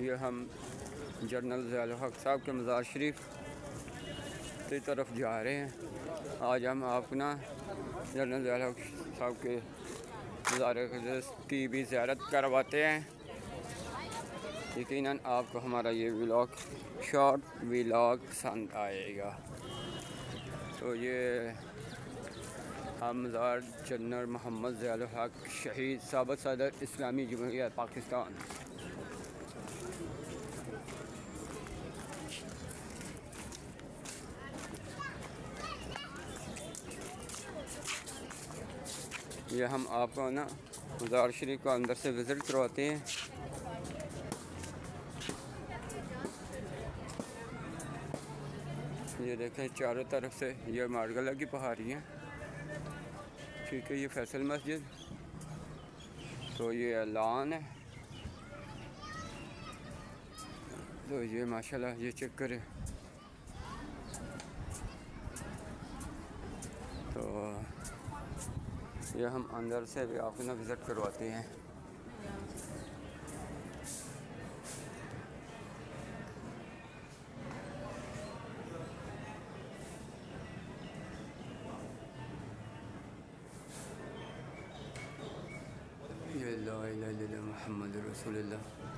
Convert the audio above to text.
ये हम जनरल ज़ियाउल हक़ साहब के मज़ार शरीफ की तरफ जा रहे हैं। आज हम आपको ना जनरल ज़ियाउल हक़ साहब के मज़ार की भी ज़ियारत करवाते हैं। यकीनन आपको हमारा ये व्लॉग शॉर्ट व्लॉग पसंद आएगा। तो ये हम मज़ार जनरल मोहम्मद ज़ियाउल हक़ शहीद साबिक़ सदर इस्लामी जमहूरियत पाकिस्तान। ये हम आपको ना मज़ार शरीफ को अंदर से विज़िट करवाते हैं। ये देखें चारों तरफ से ये मारगला की पहाड़ी है। ठीक है, ये फैसल मस्जिद, तो ये ऐलान है। तो ये माशाल्लाह ये चेक करें। तो ये हम अंदर से भी आपको ना विज़िट करवाते हैं। ये ला इलाहा इल्लल्लाह मुहम्मद रसूलुल्लाह।